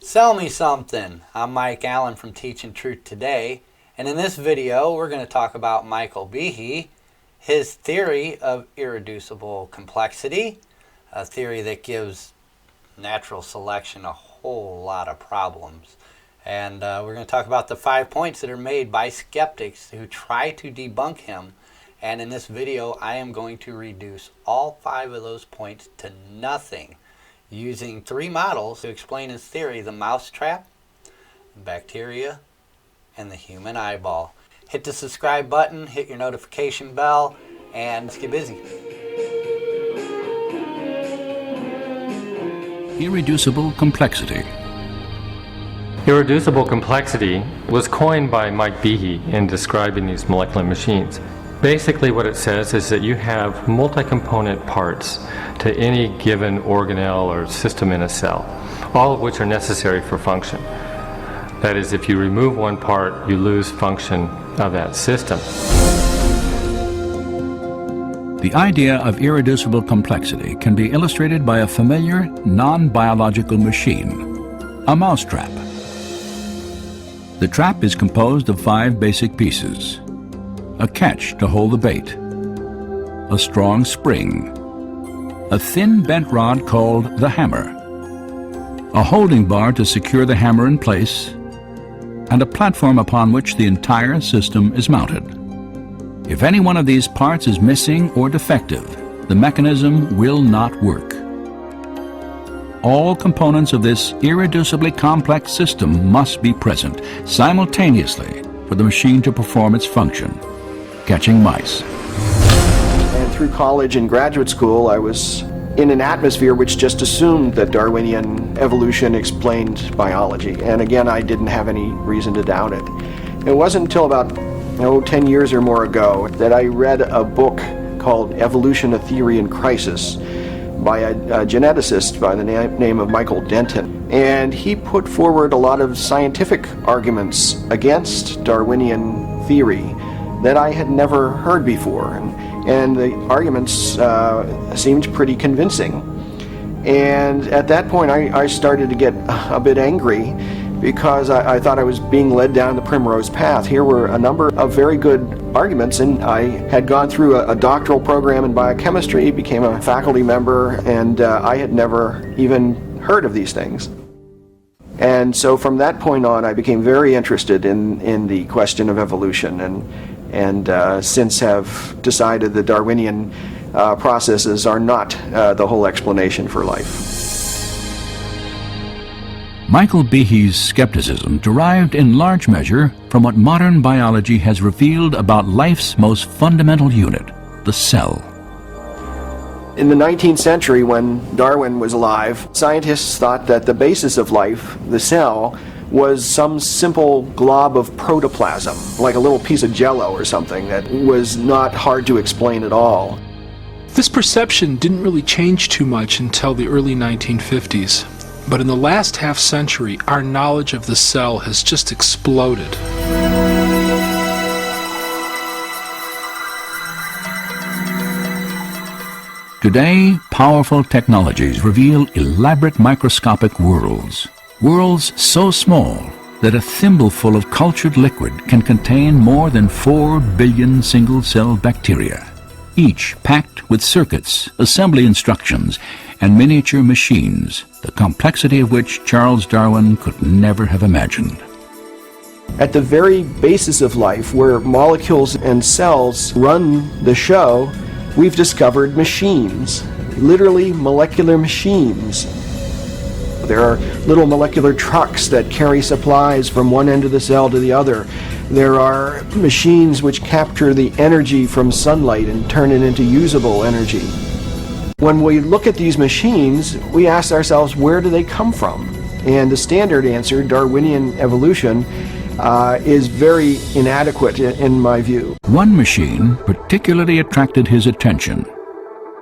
Sell me something. I'm Mike Allen from Teaching Truth Today, and in this video we're going to talk about Michael Behe, his theory of irreducible complexity, a theory that gives natural selection a whole lot of problems. And we're going to talk about the 5 points that are made by skeptics who try to debunk him. And in this video I am going to reduce all 5 of those points to nothing, using 3 models to explain his theory: the mousetrap, bacteria, and the human eyeball. Hit the subscribe button, hit your notification bell, and let's get busy. Irreducible complexity. Irreducible complexity was coined by Mike Behe in describing these molecular machines. Basically what it says is that you have multi-component parts to any given organelle or system in a cell, all of which are necessary for function. That is, if you remove one part, you lose function of that system. The idea of irreducible complexity can be illustrated by a familiar, non-biological machine, a mousetrap. The trap is composed of 5 basic pieces: a catch to hold the bait, a strong spring, a thin bent rod called the hammer, a holding bar to secure the hammer in place, and a platform upon which the entire system is mounted. If any one of these parts is missing or defective, the mechanism will not work. All components of this irreducibly complex system must be present simultaneously for the machine to perform its function: catching mice. And through college and graduate school, I was in an atmosphere which just assumed that Darwinian evolution explained biology. And again, I didn't have any reason to doubt it. It wasn't until about 10 years or more ago that I read a book called Evolution: A Theory in Crisis by a geneticist by the name of MichaelBehe's. And he put forward a lot of scientific arguments against Darwinian theory that I had never heard before, and the arguments seemed pretty convincing. And at that point I started to get a bit angry, because I thought I was being led down the primrose path. Here were a number of very good arguments, and I had gone through a doctoral program in biochemistry, became a faculty member, and I had never even heard of these things. And so from that point on I became very interested in the question of evolution, and since have decided that Darwinian processes are not the whole explanation for life. Michael Behe's skepticism derived in large measure from what modern biology has revealed about life's most fundamental unit, the cell. In the 19th century, when Darwin was alive, scientists thought that the basis of life, the cell, was some simple glob of protoplasm, like a little piece of jello or something that was not hard to explain at all. This perception didn't really change too much until the early 1950s. But in the last half century, our knowledge of the cell has just exploded. Today, powerful technologies reveal elaborate microscopic worlds. Worlds so small that a thimbleful of cultured liquid can contain more than 4 billion single-cell bacteria, each packed with circuits, assembly instructions, and miniature machines, the complexity of which Charles Darwin could never have imagined. At the very basis of life, where molecules and cells run the show, we've discovered machines, literally molecular machines. There are little molecular trucks that carry supplies from one end of the cell to the other. There are machines which capture the energy from sunlight and turn it into usable energy. When we look at these machines, we ask ourselves, where do they come from? And the standard answer, Darwinian evolution, is very inadequate in my view. One machine particularly attracted his attention.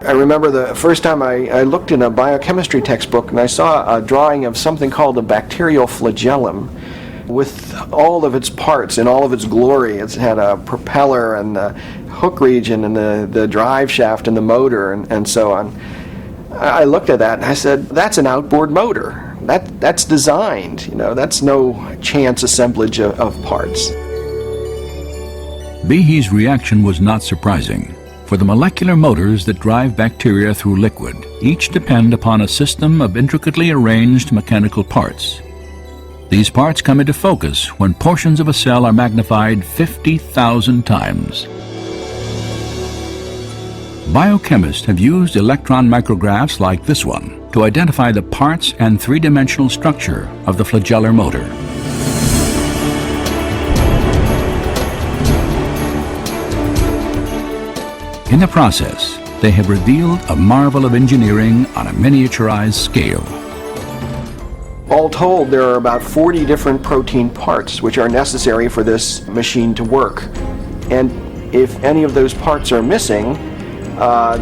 I remember the first time I looked in a biochemistry textbook and I saw a drawing of something called a bacterial flagellum with all of its parts in all of its glory. It had a propeller and the hook region and the drive shaft and the motor and so on. I looked at that and I said, that's an outboard motor. That's designed, that's no chance assemblage of parts. Behe's reaction was not surprising, for the molecular motors that drive bacteria through liquid each depend upon a system of intricately arranged mechanical parts. These parts come into focus when portions of a cell are magnified 50,000 times. Biochemists have used electron micrographs like this one to identify the parts and three-dimensional structure of the flagellar motor. In the process, they have revealed a marvel of engineering on a miniaturized scale. All told, there are about 40 different protein parts which are necessary for this machine to work. And if any of those parts are missing,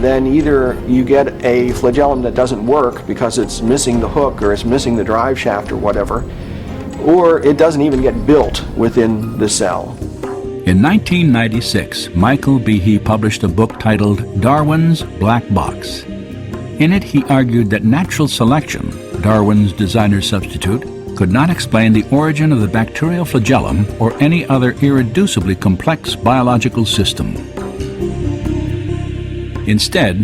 then either you get a flagellum that doesn't work because it's missing the hook or it's missing the drive shaft or whatever, or it doesn't even get built within the cell. In 1996, Michael Behe published a book titled Darwin's Black Box. In it, he argued that natural selection, Darwin's designer substitute, could not explain the origin of the bacterial flagellum or any other irreducibly complex biological system. Instead,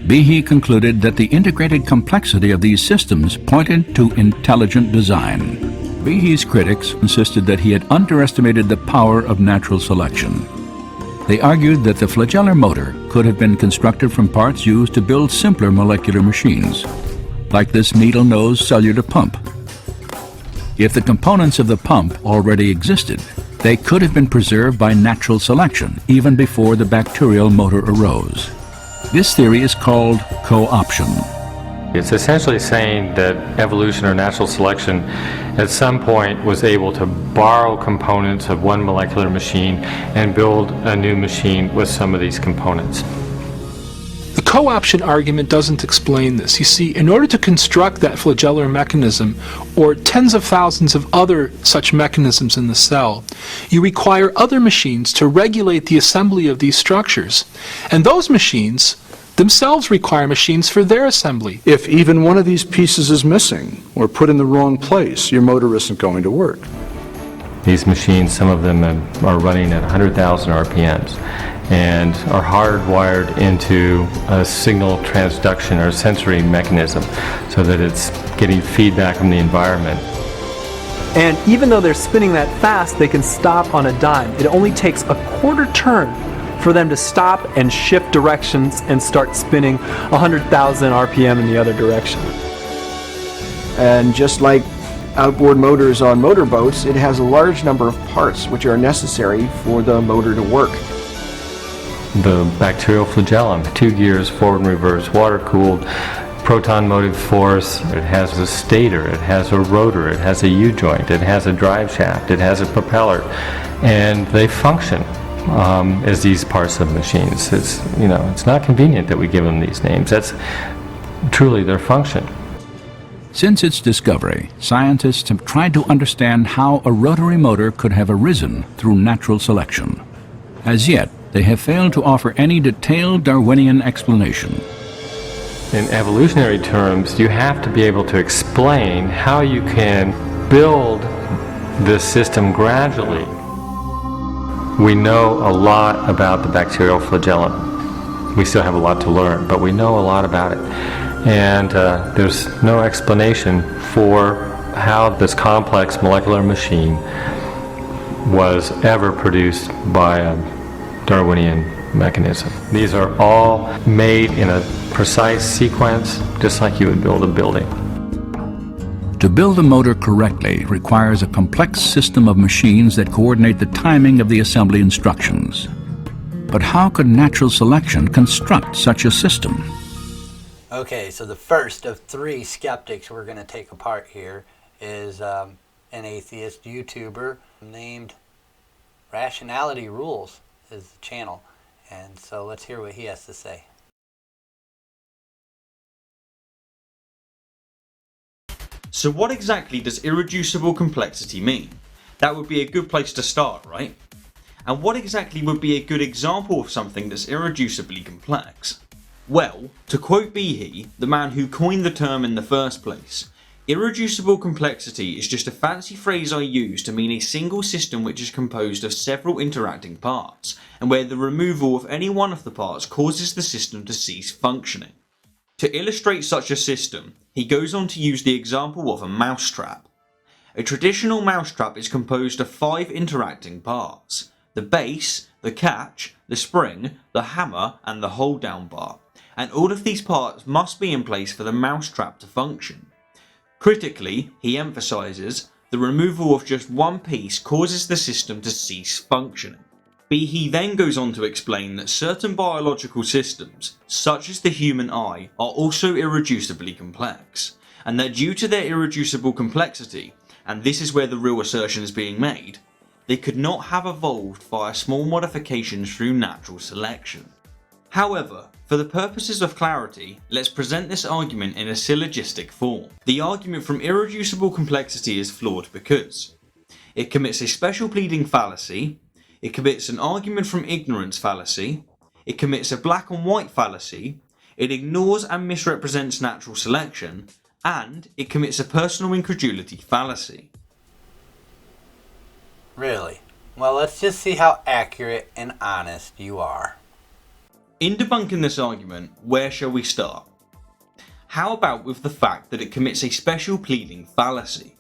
Behe concluded that the integrated complexity of these systems pointed to intelligent design. Behe's critics insisted that he had underestimated the power of natural selection. They argued that the flagellar motor could have been constructed from parts used to build simpler molecular machines, like this needle-nose cellular pump. If the components of the pump already existed, they could have been preserved by natural selection even before the bacterial motor arose. This theory is called co-option. It's essentially saying that evolution or natural selection at some point was able to borrow components of one molecular machine and build a new machine with some of these components. The co-option argument doesn't explain this. You see, in order to construct that flagellar mechanism, or tens of thousands of other such mechanisms in the cell, you require other machines to regulate the assembly of these structures. And those machines themselves require machines for their assembly. If even one of these pieces is missing or put in the wrong place, your motor isn't going to work. These machines, some of them are running at 100,000 RPMs and are hardwired into a signal transduction or sensory mechanism so that it's getting feedback from the environment. And even though they're spinning that fast, they can stop on a dime. It only takes a quarter turn for them to stop and shift directions and start spinning 100,000 RPM in the other direction. And just like outboard motors on motorboats, it has a large number of parts which are necessary for the motor to work. The bacterial flagellum, 2 gears, forward and reverse, water-cooled, proton motive force, it has a stator, it has a rotor, it has a U-joint, it has a drive shaft, it has a propeller, and they function as these parts of machines. It's not convenient that we give them these names. That's truly their function. Since its discovery, scientists have tried to understand how a rotary motor could have arisen through natural selection. As yet, they have failed to offer any detailed Darwinian explanation. In evolutionary terms, you have to be able to explain how you can build this system gradually. We know a lot about the bacterial flagellum. We still have a lot to learn, but we know a lot about it. And there's no explanation for how this complex molecular machine was ever produced by a Darwinian mechanism. These are all made in a precise sequence, just like you would build a building. To build a motor correctly requires a complex system of machines that coordinate the timing of the assembly instructions. But how could natural selection construct such a system? Okay, so the first of 3 skeptics we're going to take apart here is an atheist YouTuber named Rationality Rules is the channel. And so let's hear what he has to say. So what exactly does irreducible complexity mean? That would be a good place to start, right? And what exactly would be a good example of something that's irreducibly complex? Well, to quote Behe, the man who coined the term in the first place, Irreducible complexity is just a fancy phrase I use to mean a single system which is composed of several interacting parts, and where the removal of any one of the parts causes the system to cease functioning. To illustrate such a system, he goes on to use the example of a mousetrap. A traditional mousetrap is composed of 5 interacting parts: the base, the catch, the spring, the hammer, and the hold down bar, and all of these parts must be in place for the mousetrap to function. Critically, he emphasises, the removal of just one piece causes the system to cease functioning. Behe then goes on to explain that certain biological systems, such as the human eye, are also irreducibly complex, and that due to their irreducible complexity, and this is where the real assertion is being made, they could not have evolved via small modifications through natural selection. However, for the purposes of clarity, let's present this argument in a syllogistic form. The argument from irreducible complexity is flawed because it commits a special pleading fallacy, it commits an argument from ignorance fallacy, it commits a black and white fallacy, it ignores and misrepresents natural selection, and it commits a personal incredulity fallacy. Really? Well, let's just see how accurate and honest you are. In debunking this argument, where shall we start? How about with the fact that it commits a special pleading fallacy?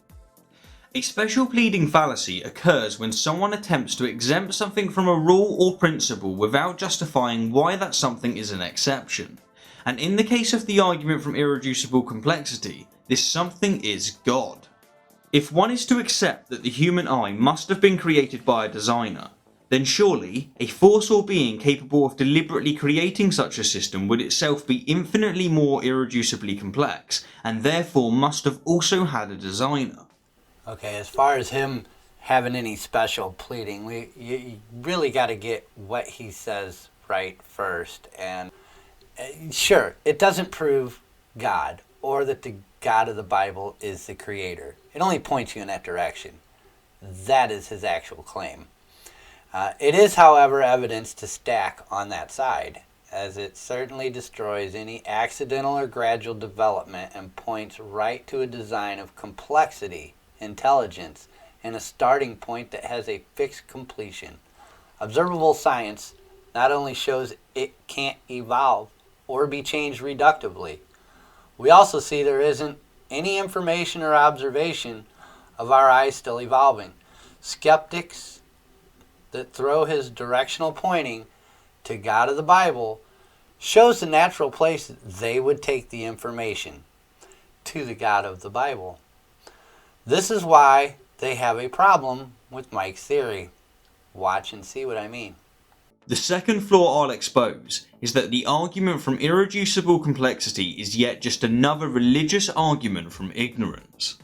A special pleading fallacy occurs when someone attempts to exempt something from a rule or principle without justifying why that something is an exception. And in the case of the argument from irreducible complexity, this something is God. If one is to accept that the human eye must have been created by a designer, then surely a force or being capable of deliberately creating such a system would itself be infinitely more irreducibly complex, and therefore must have also had a designer. Okay, as far as him having any special pleading, you really got to get what he says right first. And sure, it doesn't prove God or that the God of the Bible is the creator. It only points you in that direction. That is his actual claim. It is, however, evidence to stack on that side, as it certainly destroys any accidental or gradual development and points right to a design of complexity, intelligence, and a starting point that has a fixed completion. Observable science not only shows it can't evolve or be changed reductively, we also see there isn't any information or observation of our eyes still evolving. Skeptics that throw his directional pointing to God of the Bible shows the natural place that they would take the information, to the God of the Bible. This is why they have a problem with Mike's theory. Watch and see what I mean. The second flaw I'll expose is that the argument from irreducible complexity is yet just another religious argument from ignorance.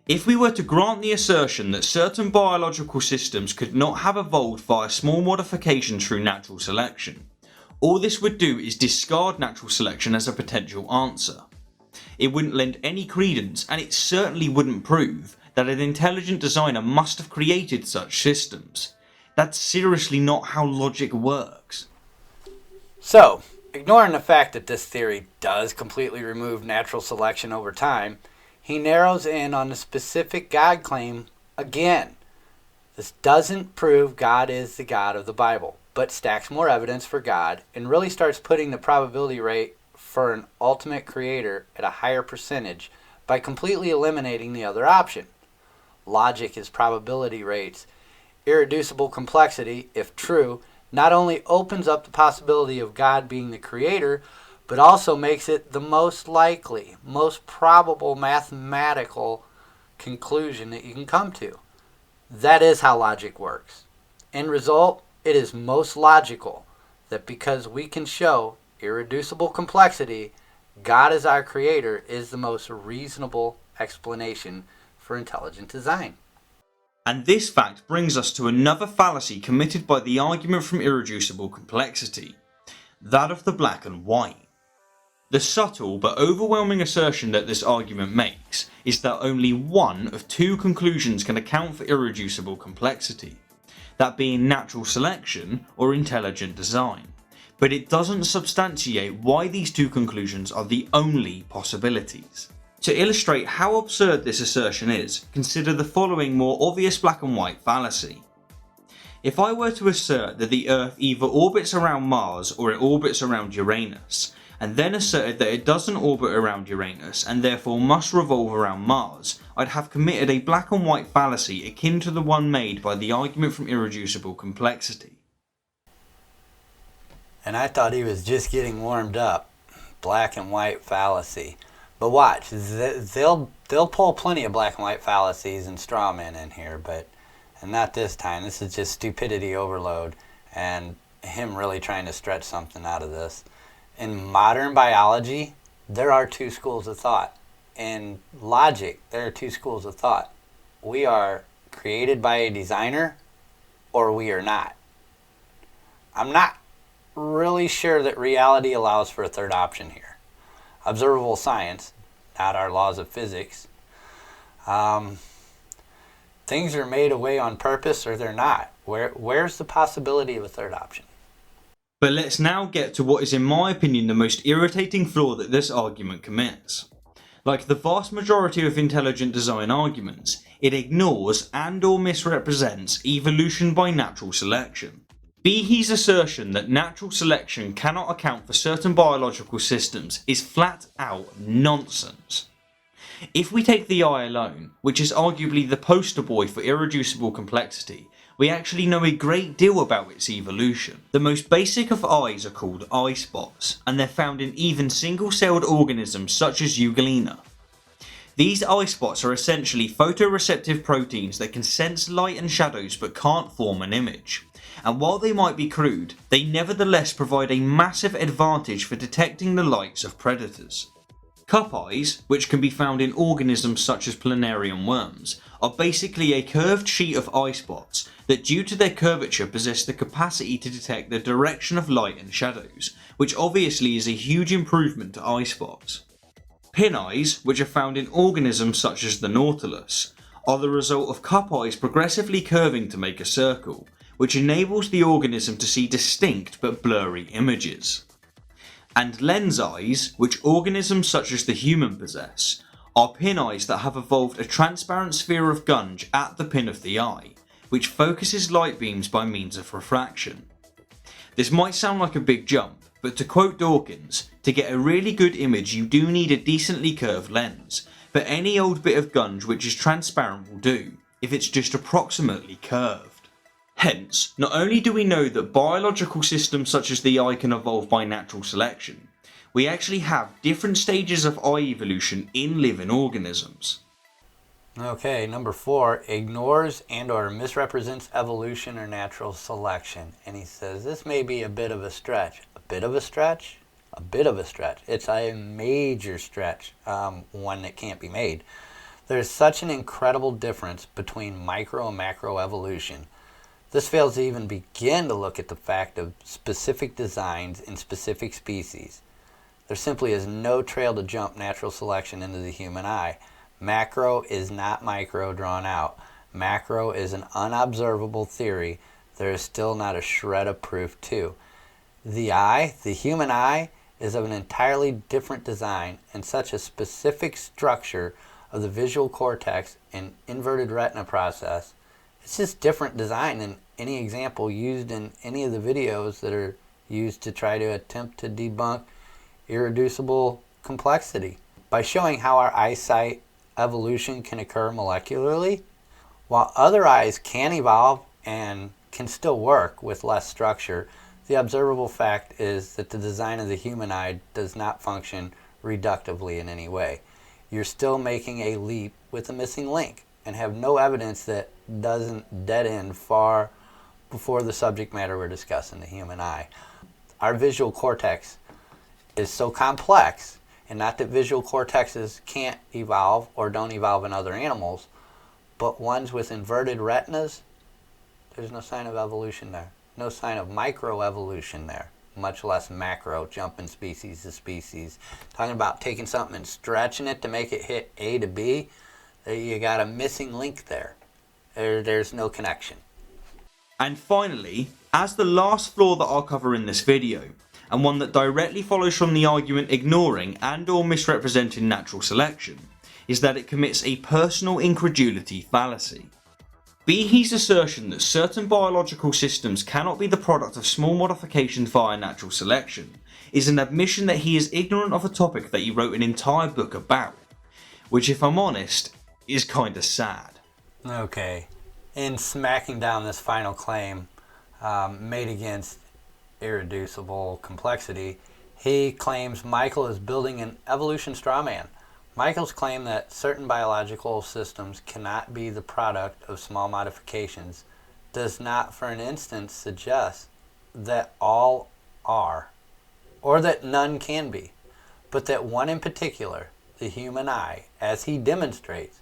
If we were to grant the assertion that certain biological systems could not have evolved via small modifications through natural selection, all this would do is discard natural selection as a potential answer. It wouldn't lend any credence, and it certainly wouldn't prove that an intelligent designer must have created such systems. That's seriously not how logic works. So, ignoring the fact that this theory does completely remove natural selection over time, he narrows in on the specific God claim again. This doesn't prove God is the God of the Bible, but stacks more evidence for God and really starts putting the probability rate for an ultimate creator at a higher percentage by completely eliminating the other option. Logic is probability rates. Irreducible complexity, if true, not only opens up the possibility of God being the creator, but also makes it the most likely, most probable mathematical conclusion that you can come to. That is how logic works. End result, it is most logical that because we can show irreducible complexity, God as our creator is the most reasonable explanation for intelligent design. And this fact brings us to another fallacy committed by the argument from irreducible complexity, that of the black and white. The subtle but overwhelming assertion that this argument makes is that only one of two conclusions can account for irreducible complexity, that being natural selection or intelligent design, but it doesn't substantiate why these two conclusions are the only possibilities. To illustrate how absurd this assertion is, consider the following more obvious black and white fallacy. If I were to assert that the Earth either orbits around Mars or it orbits around Uranus, and then asserted that it doesn't orbit around Uranus and therefore must revolve around Mars, I'd have committed a black and white fallacy akin to the one made by the argument from Irreducible Complexity. And I thought he was just getting warmed up. Black and white fallacy. But watch, they'll pull plenty of black and white fallacies and straw men in here, and not this time. This is just stupidity overload and him really trying to stretch something out of this. In modern biology, there are two schools of thought. In logic, there are two schools of thought. We are created by a designer, or we are not. I'm not really sure that reality allows for a third option here. Observable science, not our laws of physics. Things are made away on purpose or they're not. Where's the possibility of a third option? But let's now get to what is in my opinion the most irritating flaw that this argument commits. Like the vast majority of intelligent design arguments, it ignores and or misrepresents evolution by natural selection. Behe's assertion that natural selection cannot account for certain biological systems is flat out nonsense. If we take the eye alone, which is arguably the poster boy for irreducible complexity, we actually know a great deal about its evolution. The most basic of eyes are called eye spots, and they're found in even single-celled organisms such as Euglena. These eye spots are essentially photoreceptive proteins that can sense light and shadows but can't form an image. And while they might be crude, they nevertheless provide a massive advantage for detecting the lights of predators. Cup eyes, which can be found in organisms such as planarian worms, are basically a curved sheet of eye spots that due to their curvature possess the capacity to detect the direction of light and shadows, which obviously is a huge improvement to eye spots. Pin eyes, which are found in organisms such as the nautilus, are the result of cup eyes progressively curving to make a circle, which enables the organism to see distinct but blurry images. And lens eyes, which organisms such as the human possess, are pin eyes that have evolved a transparent sphere of gunge at the pin of the eye, which focuses light beams by means of refraction. This might sound like a big jump, but to quote Dawkins, to get a really good image you do need a decently curved lens, but any old bit of gunge which is transparent will do, if it's just approximately curved. Hence, not only do we know that biological systems such as the eye can evolve by natural selection, we actually have different stages of eye evolution in living organisms. Okay, number 4, ignores and or misrepresents evolution or natural selection. And he says this may be a bit of a stretch. A bit of a stretch? A bit of a stretch. It's a major stretch, one that can't be made. There's such an incredible difference between micro and macro evolution. This fails to even begin to look at the fact of specific designs in specific species. There simply is no trail to jump natural selection into the human eye. Macro is not micro drawn out. Macro is an unobservable theory. There is still not a shred of proof to. The eye, the human eye, is of an entirely different design and such a specific structure of the visual cortex and inverted retina process. It's just different design than any example used in any of the videos that are used to try to attempt to debunk irreducible complexity. By showing how our eyesight evolution can occur molecularly, while other eyes can evolve and can still work with less structure, the observable fact is that the design of the human eye does not function reductively in any way. You're still making a leap with a missing link and have no evidence that doesn't dead end far before the subject matter we're discussing, the human eye. Our visual cortex is so complex, and not that visual cortexes can't evolve or don't evolve in other animals, but ones with inverted retinas, there's no sign of evolution there. No sign of microevolution there, much less macro, jumping species to species. Talking about taking something and stretching it to make it hit A to B, you got a missing link there. There's no connection. And finally, as the last flaw that I'll cover in this video, and one that directly follows from the argument ignoring and or misrepresenting natural selection, is that it commits a personal incredulity fallacy. Behe's assertion that certain biological systems cannot be the product of small modifications via natural selection is an admission that he is ignorant of a topic that he wrote an entire book about, which, if I'm honest, is kinda sad. Okay, in smacking down this final claim made against irreducible complexity, he claims Michael is building an evolution straw man. Michael's claim that certain biological systems cannot be the product of small modifications does not for an instant suggest that all are, or that none can be, but that one in particular, the human eye, as he demonstrates,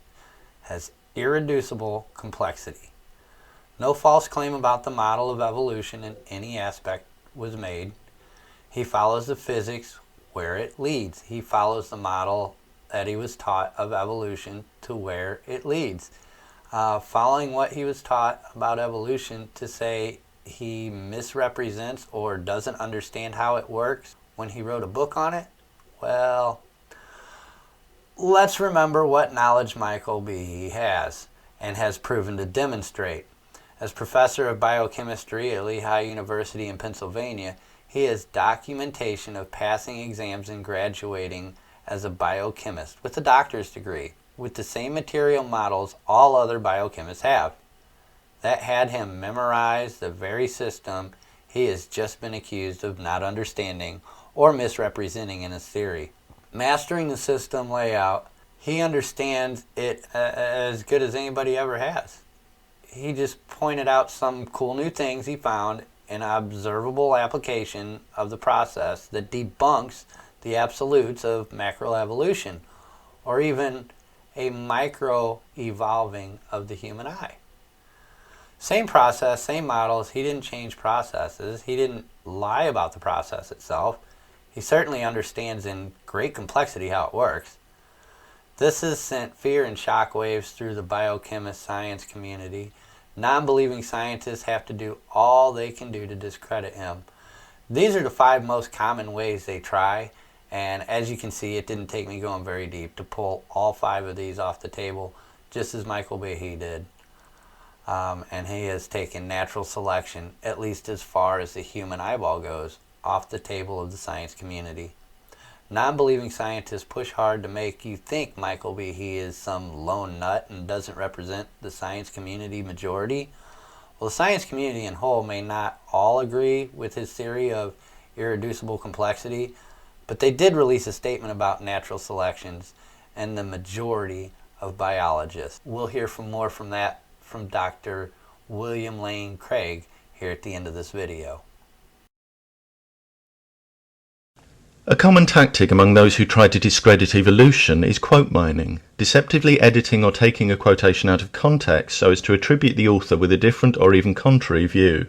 has irreducible complexity. No false claim about the model of evolution in any aspect was made. He follows the physics where it leads. He follows the model that he was taught of evolution to where it leads. Following what he was taught about evolution, to say he misrepresents or doesn't understand how it works when he wrote a book on it, well, let's remember what knowledge Michael Behe has and has proven to demonstrate. As professor of biochemistry at Lehigh University in Pennsylvania, he has documentation of passing exams and graduating as a biochemist with a doctor's degree, with the same material models all other biochemists have. That had him memorize the very system he has just been accused of not understanding or misrepresenting in his theory. Mastering the system layout, he understands it as good as anybody ever has. He just pointed out some cool new things he found in observable application of the process that debunks the absolutes of macroevolution, or even a micro-evolving of the human eye. Same process, same models. He didn't change processes. He didn't lie about the process itself. He certainly understands in great complexity how it works. This has sent fear and shockwaves through the biochemist science community. Non-believing scientists have to do all they can do to discredit him. These are the 5 most common ways they try, and as you can see, it didn't take me going very deep to pull all 5 of these off the table, just as Michael Behe did. And he has taken natural selection, at least as far as the human eyeball goes, off the table of the science community. Non-believing scientists push hard to make you think Michael Behe is some lone nut and doesn't represent the science community majority. Well, the science community in whole may not all agree with his theory of irreducible complexity, but they did release a statement about natural selections and the majority of biologists. We'll hear more from that from Dr. William Lane Craig here at the end of this video. A common tactic among those who try to discredit evolution is quote mining, deceptively editing or taking a quotation out of context so as to attribute the author with a different or even contrary view.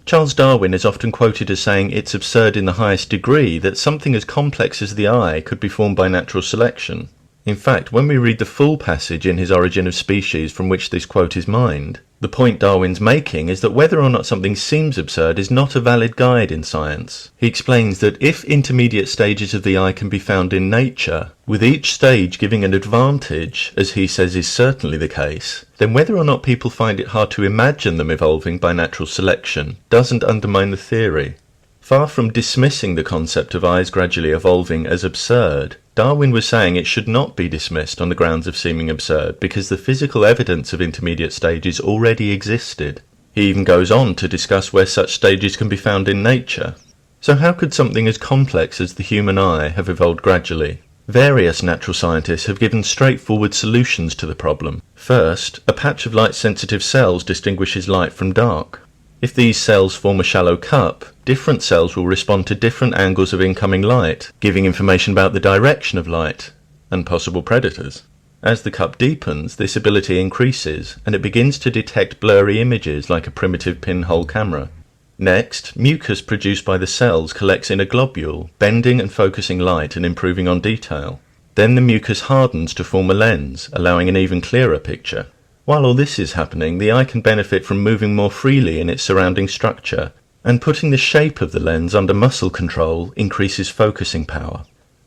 Charles Darwin is often quoted as saying it's absurd in the highest degree that something as complex as the eye could be formed by natural selection. In fact, when we read the full passage in his Origin of Species from which this quote is mined, the point Darwin's making is that whether or not something seems absurd is not a valid guide in science. He explains that if intermediate stages of the eye can be found in nature, with each stage giving an advantage, as he says is certainly the case, then whether or not people find it hard to imagine them evolving by natural selection doesn't undermine the theory. Far from dismissing the concept of eyes gradually evolving as absurd, Darwin was saying it should not be dismissed on the grounds of seeming absurd because the physical evidence of intermediate stages already existed. He even goes on to discuss where such stages can be found in nature. So how could something as complex as the human eye have evolved gradually? Various natural scientists have given straightforward solutions to the problem. First, a patch of light-sensitive cells distinguishes light from dark. If these cells form a shallow cup, different cells will respond to different angles of incoming light, giving information about the direction of light and possible predators. As the cup deepens, this ability increases, and it begins to detect blurry images like a primitive pinhole camera. Next, mucus produced by the cells collects in a globule, bending and focusing light and improving on detail. Then the mucus hardens to form a lens, allowing an even clearer picture. While all this is happening, the eye can benefit from moving more freely in its surrounding structure, and putting the shape of the lens under muscle control increases focusing power.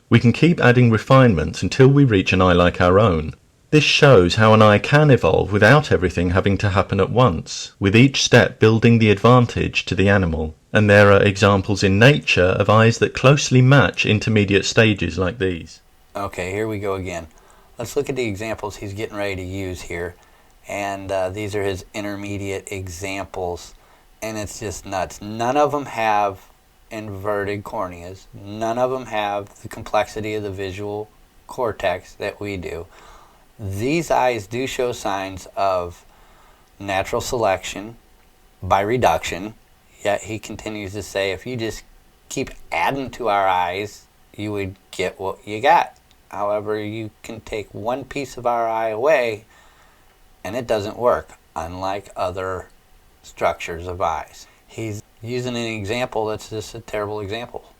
We can keep adding refinements until we reach an eye like our own. This shows how an eye can evolve without everything having to happen at once, with each step building the advantage to the animal. And there are examples in nature of eyes that closely match intermediate stages like these. Okay, here we go again. Let's look at the examples he's getting ready to use here. And these are his intermediate examples. And it's just nuts. None of them have inverted corneas. None of them have the complexity of the visual cortex that we do. These eyes do show signs of natural selection by reduction, yet he continues to say if you just keep adding to our eyes, you would get what you got. However, you can take one piece of our eye away and it doesn't work, unlike other structures of eyes. He's using an example that's just a terrible example.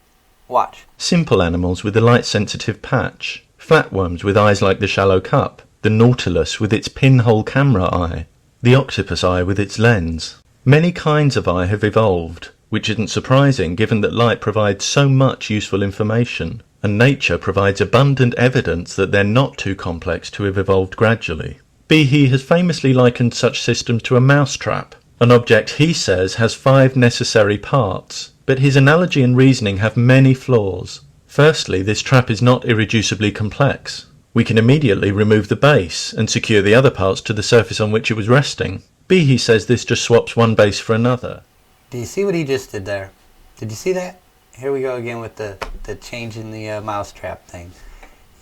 Watch. Simple animals with a light-sensitive patch, flatworms with eyes like the shallow cup, the nautilus with its pinhole camera eye, the octopus eye with its lens. Many kinds of eye have evolved, which isn't surprising given that light provides so much useful information, and nature provides abundant evidence that they're not too complex to have evolved gradually. Behe has famously likened such systems to a mousetrap, an object he says has 5 necessary parts, but his analogy and reasoning have many flaws. Firstly, this trap is not irreducibly complex. We can immediately remove the base and secure the other parts to the surface on which it was resting. Behe says this just swaps one base for another. Do you see what he just did there? Did you see that? Here we go again with the change in the mousetrap thing.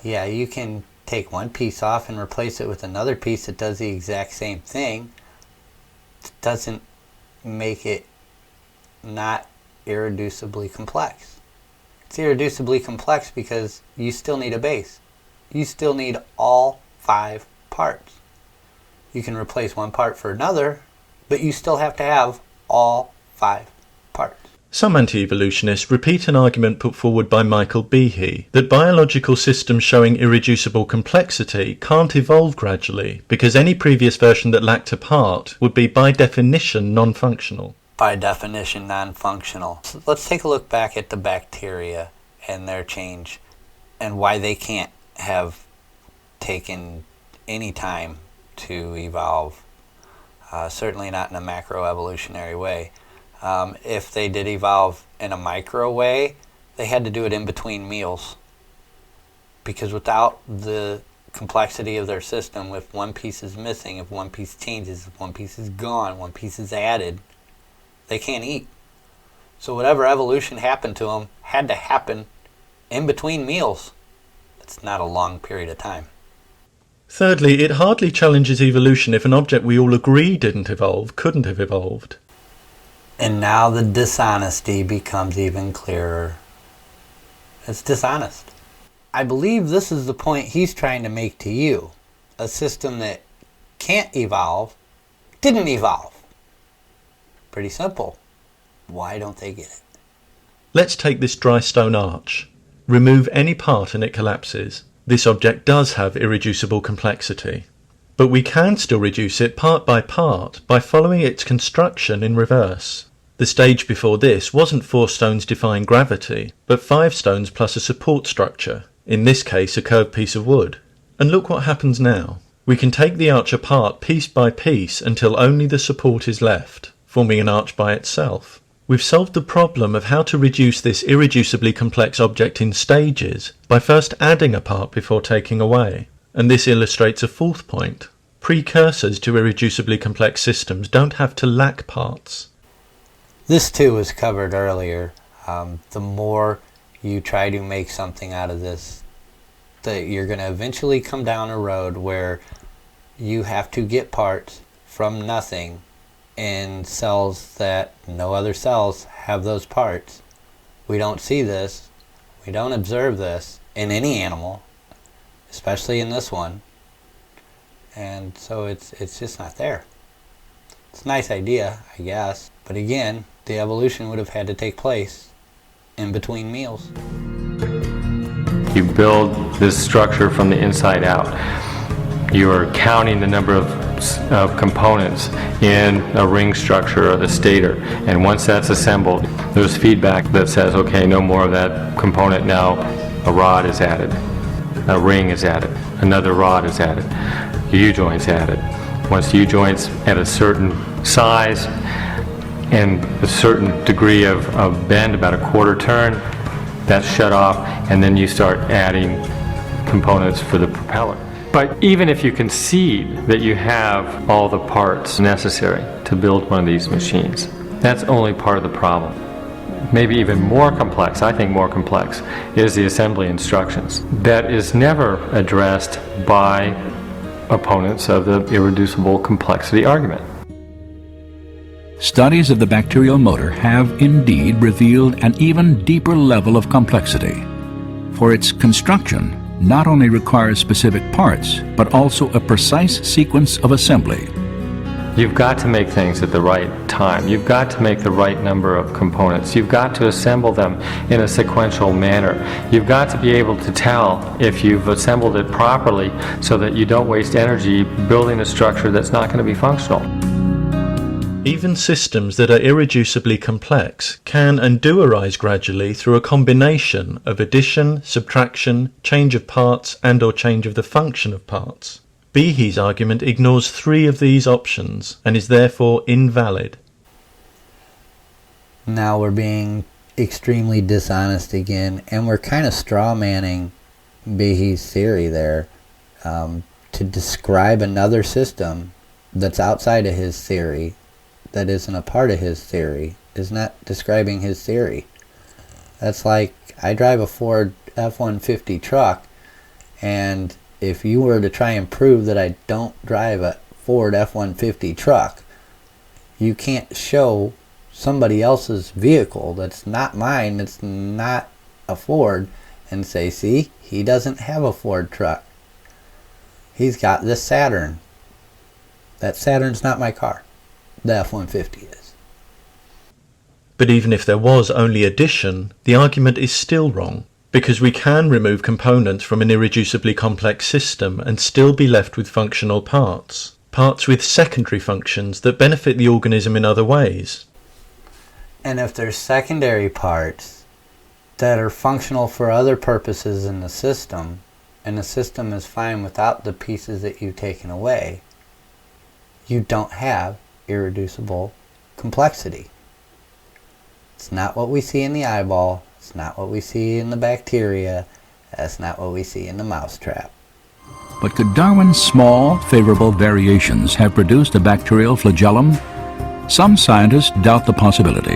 Yeah, you can take one piece off and replace it with another piece that does the exact same thing. It doesn't make it not irreducibly complex. It's irreducibly complex because you still need a base. You still need all 5 parts. You can replace one part for another, but you still have to have all 5 parts. Some anti-evolutionists repeat an argument put forward by MichaelBehe's that biological systems showing irreducible complexity can't evolve gradually because any previous version that lacked a part would be by definition non-functional. By definition non-functional. So let's take a look back at the bacteria and their change and why they can't have taken any time to evolve. Certainly not in a macroevolutionary way. If they did evolve in a micro way, they had to do it in between meals. Because without the complexity of their system, if one piece is missing, if one piece changes, if one piece is gone, one piece is added, they can't eat. So whatever evolution happened to them had to happen in between meals. It's not a long period of time. Thirdly, it hardly challenges evolution if an object we all agree didn't evolve couldn't have evolved. And now the dishonesty becomes even clearer. It's dishonest. I believe this is the point he's trying to make to you. A system that can't evolve didn't evolve. Pretty simple. Why don't they get it? Let's take this dry stone arch. Remove any part and it collapses. This object does have irreducible complexity. But we can still reduce it part by following its construction in reverse. The stage before this wasn't 4 stones defying gravity, but 5 stones plus a support structure, in this case a curved piece of wood. And look what happens now. We can take the arch apart piece by piece until only the support is left, forming an arch by itself. We've solved the problem of how to reduce this irreducibly complex object in stages by first adding a part before taking away. And this illustrates a 4th point. Precursors to irreducibly complex systems don't have to lack parts. This too was covered earlier. The more you try to make something out of this, that you're going to eventually come down a road where you have to get parts from nothing in cells that no other cells have those parts. We don't see this, we don't observe this in any animal, especially in this one, and so it's just not there. It's a nice idea, I guess, but again, the evolution would have had to take place in between meals. You build this structure from the inside out. You are counting the number of components in a ring structure or the stator, and once that's assembled, there's feedback that says, okay, no more of that component now a rod is added, a ring is added, another rod is added, U-joint's added. Once the U-joint's at a certain size and a certain degree of bend, about a quarter turn, that's shut off, and then you start adding components for the propeller. But even if you concede that you have all the parts necessary to build one of these machines, that's only part of the problem. Maybe even more complex, I think more complex, is the assembly instructions. That is never addressed by opponents of the irreducible complexity argument. Studies of the bacterial motor have indeed revealed an even deeper level of complexity, for its construction not only requires specific parts, but also a precise sequence of assembly. You've got to make things at the right time. You've got to make the right number of components. You've got to assemble them in a sequential manner. You've got to be able to tell if you've assembled it properly so that you don't waste energy building a structure that's not going to be functional. Even systems that are irreducibly complex can and do arise gradually through a combination of addition, subtraction, change of parts, and or change of the function of parts. Behe's argument ignores 3 of these options and is therefore invalid. Now we're being extremely dishonest again, and we're kind of straw-manning Behe's theory there to describe another system that's outside of his theory, that isn't a part of his theory, is not describing his theory. That's like, I drive a Ford F-150 truck, and if you were to try and prove that I don't drive a Ford F-150 truck, you can't show somebody else's vehicle that's not mine, that's not a Ford, and say, see, he doesn't have a Ford truck. He's got this Saturn. That Saturn's not my car. The F-150 is. But even if there was only addition, the argument is still wrong, because we can remove components from an irreducibly complex system and still be left with functional parts. Parts with secondary functions that benefit the organism in other ways. And if there's secondary parts that are functional for other purposes in the system, and the system is fine without the pieces that you've taken away, you don't have irreducible complexity. It's not what we see in the eyeball, it's not what we see in the bacteria, that's not what we see in the mousetrap. But could Darwin's small, favorable variations have produced a bacterial flagellum? Some scientists doubt the possibility.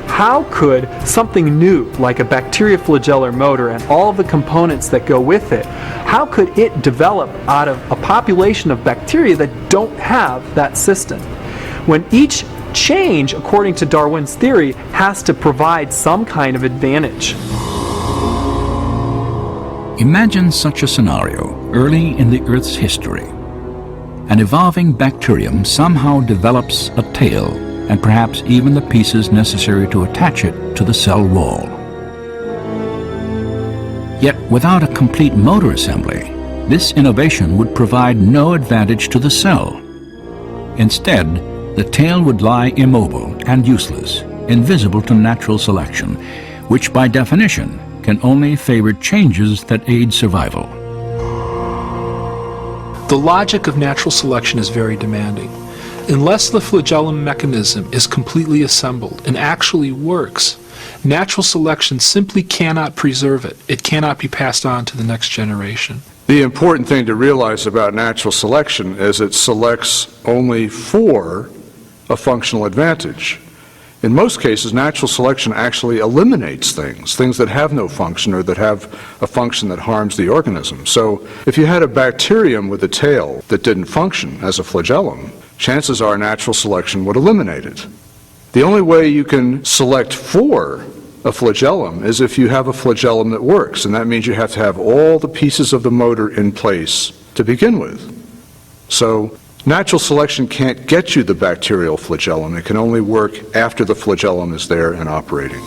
How could something new, like a bacterioflagellar motor and all of the components that go with it, how could it develop out of a population of bacteria that don't have that system? When each change, according to Darwin's theory, has to provide some kind of advantage. Imagine such a scenario early in the Earth's history. An evolving bacterium somehow develops a tail and perhaps even the pieces necessary to attach it to the cell wall. Yet without a complete motor assembly, this innovation would provide no advantage to the cell. Instead, the tail would lie immobile and useless, invisible to natural selection, which by definition can only favor changes that aid survival. The logic of natural selection is very demanding. Unless the flagellum mechanism is completely assembled and actually works, natural selection simply cannot preserve it. It cannot be passed on to the next generation. The important thing to realize about natural selection is it selects only for a functional advantage. In most cases, natural selection actually eliminates things that have no function or that have a function that harms the organism. So if you had a bacterium with a tail that didn't function as a flagellum, chances are natural selection would eliminate it. The only way you can select for a flagellum is if you have a flagellum that works, and that means you have to have all the pieces of the motor in place to begin with. So natural selection can't get you the bacterial flagellum. It can only work after the flagellum is there and operating.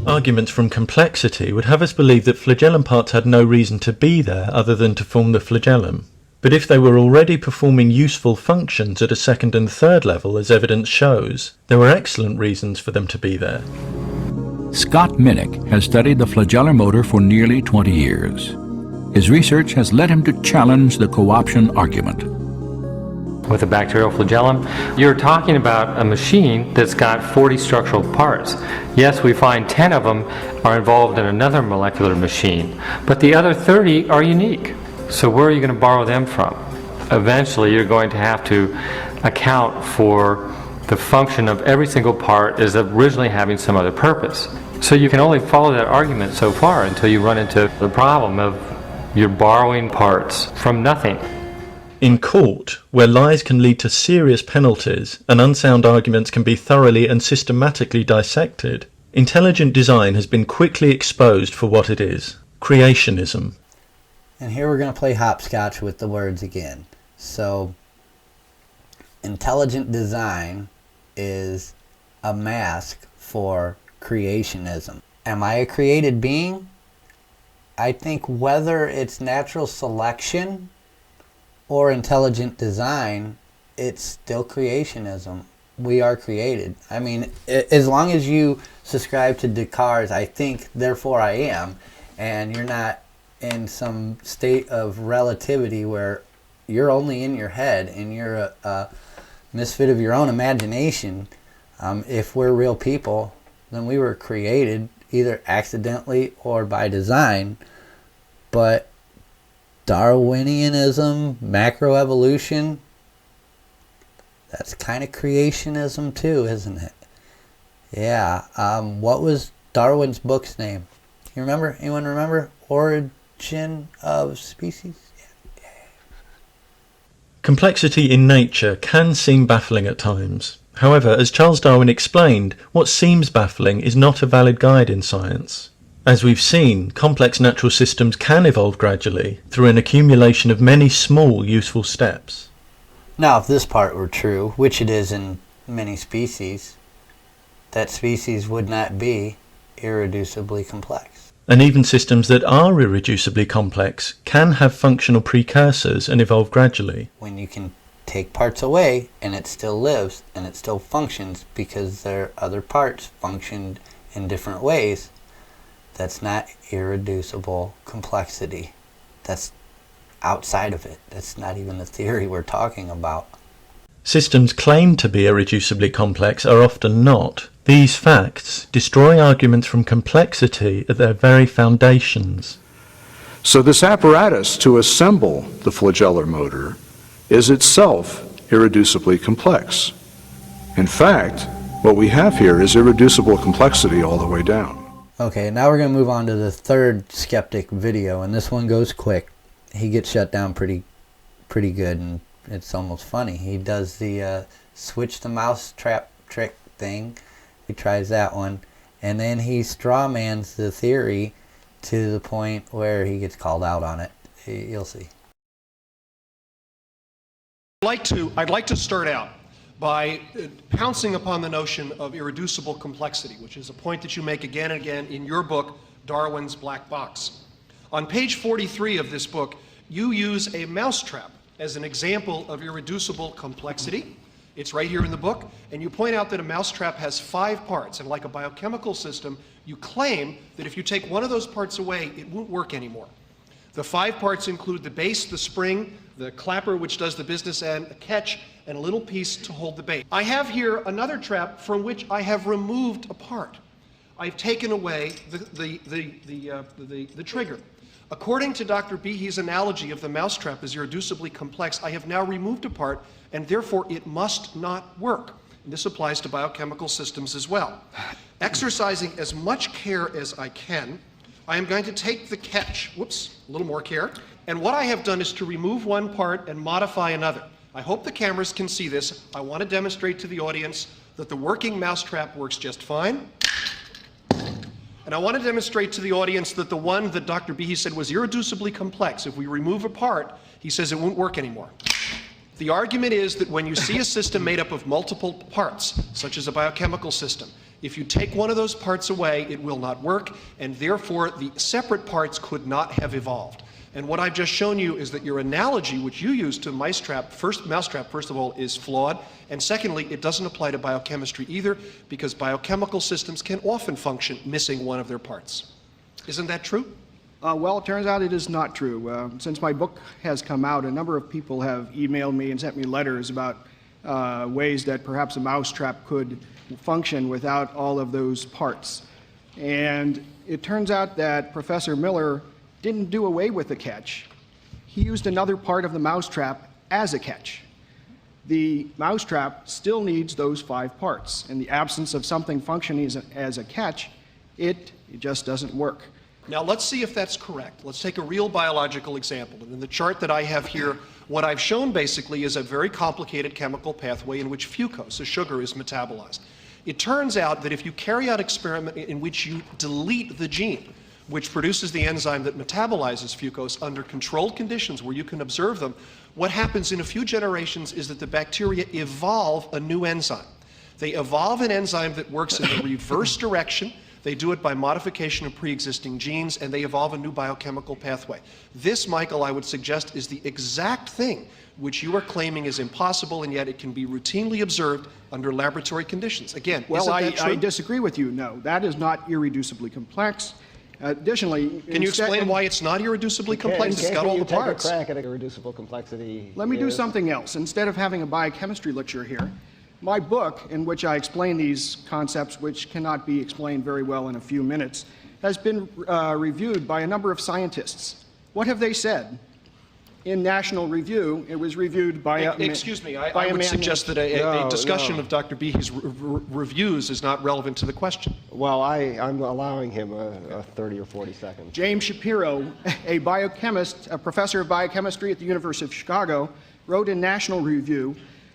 Arguments from complexity would have us believe that flagellum parts had no reason to be there other than to form the flagellum. But if they were already performing useful functions at a second and third level, as evidence shows, there were excellent reasons for them to be there. Scott Minnich has studied the flagellar motor for nearly 20 years. His research has led him to challenge the co-option argument. With a bacterial flagellum, you're talking about a machine that's got 40 structural parts. Yes, we find 10 of them are involved in another molecular machine, but the other 30 are unique. So where are you going to borrow them from? Eventually, you're going to have to account for the function of every single part as originally having some other purpose. So you can only follow that argument so far until you run into the problem of you're borrowing parts from nothing. In court, where lies can lead to serious penalties and unsound arguments can be thoroughly and systematically dissected, intelligent design has been quickly exposed for what it is: creationism. And here we're going to play hopscotch with the words again. So, intelligent design is a mask for creationism. Am I a created being? I think whether it's natural selection or intelligent design, it's still creationism. We are created. I mean, as long as you subscribe to Descartes' I think, therefore I am, and you're not in some state of relativity where you're only in your head and you're a misfit of your own imagination, if we're real people, then we were created either accidentally or by design. But Darwinianism, macroevolution, that's kind of creationism too, isn't it? Yeah. What was Darwin's book's name? You remember? Anyone remember? Origin of Species? Yeah. Complexity in nature can seem baffling at times. However, as Charles Darwin explained, what seems baffling is not a valid guide in science. As we've seen, complex natural systems can evolve gradually through an accumulation of many small useful steps. Now, if this part were true, which it is in many species, that species would not be irreducibly complex. And even systems that are irreducibly complex can have functional precursors and evolve gradually. When you can take parts away and it still lives and it still functions because their other parts functioned in different ways, that's not irreducible complexity. That's outside of it. That's not even the theory we're talking about. Systems claimed to be irreducibly complex are often not. These facts destroy arguments from complexity at their very foundations. So this apparatus to assemble the flagellar motor is itself irreducibly complex. In fact, what we have here is irreducible complexity all the way down. Okay, now we're going to move on to the third skeptic video, and this one goes quick. He gets shut down pretty good, and it's almost funny. He does the switch the mouse trap trick thing. He tries that one, and then he strawmans the theory to the point where he gets called out on it. You'll see. I'd like to start out by pouncing upon the notion of irreducible complexity, which is a point that you make again and again in your book, Darwin's Black Box. On page 43 of this book, you use a mousetrap as an example of irreducible complexity. It's right here in the book, and you point out that a mousetrap has 5 parts, and like a biochemical system, you claim that if you take one of those parts away, it won't work anymore. The 5 parts include the base, the spring, the clapper, which does the business end, a catch, and a little piece to hold the bait. I have here another trap from which I have removed a part. I've taken away the trigger. According to Dr. Behe's analogy of the mousetrap as irreducibly complex, I have now removed a part, and therefore it must not work. And this applies to biochemical systems as well. Exercising as much care as I can, I am going to take the catch, whoops, a little more care, and what I have done is to remove one part and modify another. I hope the cameras can see this. I want to demonstrate to the audience that the working mousetrap works just fine. And I want to demonstrate to the audience that the one that Dr. Behe said was irreducibly complex, if we remove a part, he says it won't work anymore. The argument is that when you see a system made up of multiple parts, such as a biochemical system, if you take one of those parts away, it will not work, and therefore the separate parts could not have evolved. And what I've just shown you is that your analogy, which you use to mousetrap, first of all, is flawed. And secondly, it doesn't apply to biochemistry either, because biochemical systems can often function missing one of their parts. Isn't that true? Well, it turns out it is not true. Since my book has come out, a number of people have emailed me and sent me letters about ways that perhaps a mousetrap could function without all of those parts. And it turns out that Professor Miller didn't do away with the catch. He used another part of the mousetrap as a catch. The mousetrap still needs those 5 parts. In the absence of something functioning as a catch, it just doesn't work. Now let's see if that's correct. Let's take a real biological example. And in the chart that I have here, what I've shown basically is a very complicated chemical pathway in which fucose, a sugar, is metabolized. It turns out that if you carry out an experiment in which you delete the gene, which produces the enzyme that metabolizes fucose under controlled conditions where you can observe them, what happens in a few generations is that the bacteria evolve a new enzyme. They evolve an enzyme that works in the reverse direction. They do it by modification of pre-existing genes, and they evolve a new biochemical pathway. This, Michael, I would suggest, is the exact thing which you are claiming is impossible, and yet it can be routinely observed under laboratory conditions. Again, well, isn't that true? I disagree with you. No, that is not irreducibly complex. Additionally, can you explain why it's not irreducibly complex? It's got all the parts. Take a crack at irreducible complexity. Let me do something else. Instead of having a biochemistry lecture here, my book, in which I explain these concepts, which cannot be explained very well in a few minutes, has been reviewed by a number of scientists. What have they said? In National Review, it was reviewed by a... Excuse me, I would suggest that a discussion of Dr. Behe's reviews is not relevant to the question. Well, I'm allowing him a 30 or 40 seconds. James Shapiro, a biochemist, a professor of biochemistry at the University of Chicago, wrote in National Review,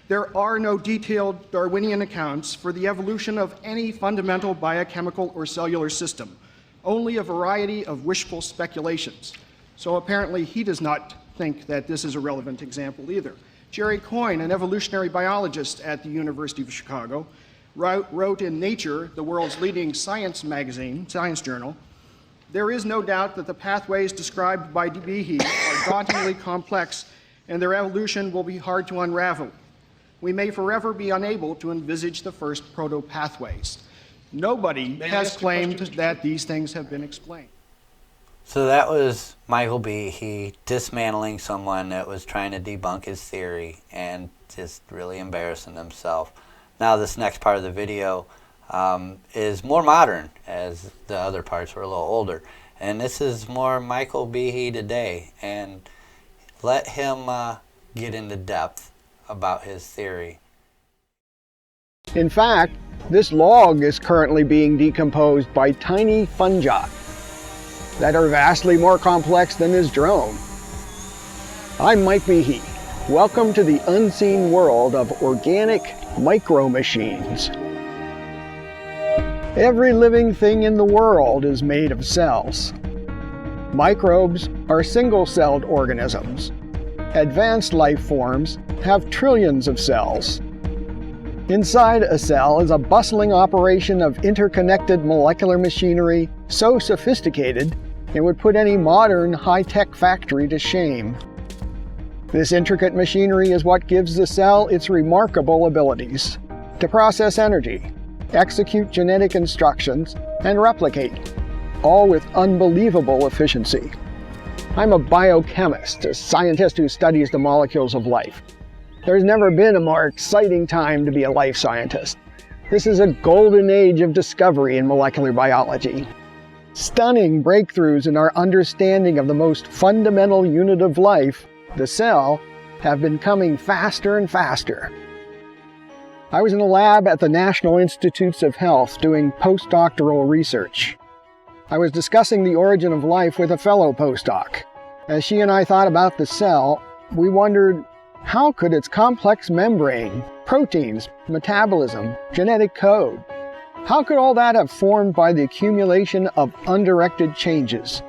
"There are no detailed Darwinian accounts for the evolution of any fundamental biochemical or cellular system, only a variety of wishful speculations." So apparently he does not think that this is a relevant example either. Jerry Coyne, an evolutionary biologist at the University of Chicago, wrote in Nature, the world's leading science magazine, science journal, "There is no doubt that the pathways described by Behe are dauntingly complex, and their evolution will be hard to unravel. We may forever be unable to envisage the first proto-pathways." Nobody has claimed that these things have been explained. So that was Michael Behe dismantling someone that was trying to debunk his theory and just really embarrassing himself. Now this next part of the video is more modern, as the other parts were a little older. And this is more Michael Behe today. And let him get into depth about his theory. In fact, this log is currently being decomposed by tiny fungi that are vastly more complex than this drone. I'm Mike Behe. Welcome to the unseen world of organic micro-machines. Every living thing in the world is made of cells. Microbes are single-celled organisms. Advanced life forms have trillions of cells. Inside a cell is a bustling operation of interconnected molecular machinery so sophisticated it would put any modern high-tech factory to shame. This intricate machinery is what gives the cell its remarkable abilities to process energy, execute genetic instructions, and replicate, all with unbelievable efficiency. I'm a biochemist, a scientist who studies the molecules of life. There's never been a more exciting time to be a life scientist. This is a golden age of discovery in molecular biology. Stunning breakthroughs in our understanding of the most fundamental unit of life, the cell, have been coming faster and faster. I was in a lab at the National Institutes of Health doing postdoctoral research. I was discussing the origin of life with a fellow postdoc. As she and I thought about the cell, we wondered, how could its complex membrane, proteins, metabolism, genetic code, how could all that have formed by the accumulation of undirected changes?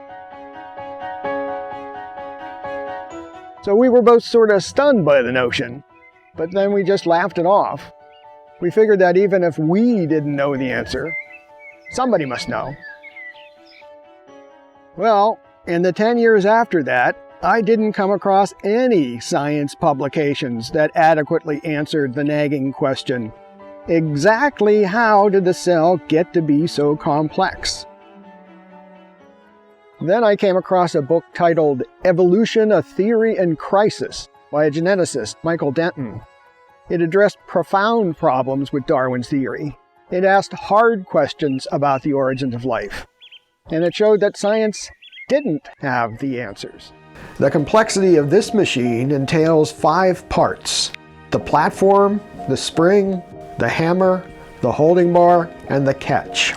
So we were both sort of stunned by the notion, but then we just laughed it off. We figured that even if we didn't know the answer, somebody must know. Well, In the 10 years after that, I didn't come across any science publications that adequately answered the nagging question, exactly how did the cell get to be so complex? Then I came across a book titled Evolution, a Theory in Crisis by a geneticist, Michaelbehe's. It addressed profound problems with Darwin's theory. It asked hard questions about the origins of life. And it showed that science didn't have the answers. The complexity of this machine entails 5 parts: the platform, the spring, the hammer, the holding bar, and the catch.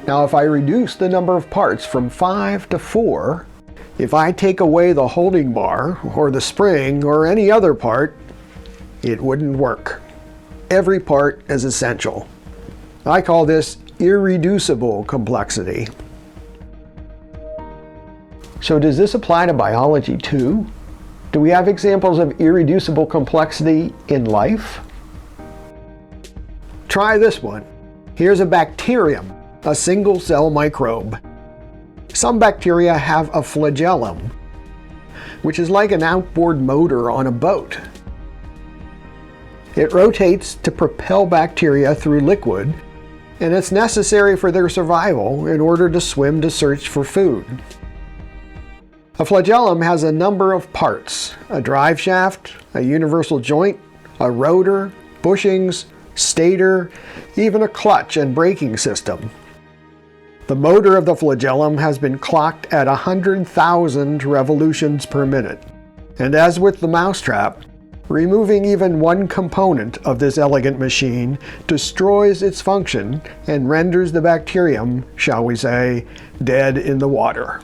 Now, if I reduce the number of parts from 5 to 4, if I take away the holding bar, or the spring, or any other part, it wouldn't work. Every part is essential. I call this irreducible complexity. So does this apply to biology too? Do we have examples of irreducible complexity in life? Try this one. Here's a bacterium, a single-cell microbe. Some bacteria have a flagellum, which is like an outboard motor on a boat. It rotates to propel bacteria through liquid, and it's necessary for their survival in order to swim to search for food. A flagellum has a number of parts: a drive shaft, a universal joint, a rotor, bushings, stator, even a clutch and braking system. The motor of the flagellum has been clocked at 100,000 revolutions per minute. And as with the mousetrap, removing even one component of this elegant machine destroys its function and renders the bacterium, shall we say, dead in the water.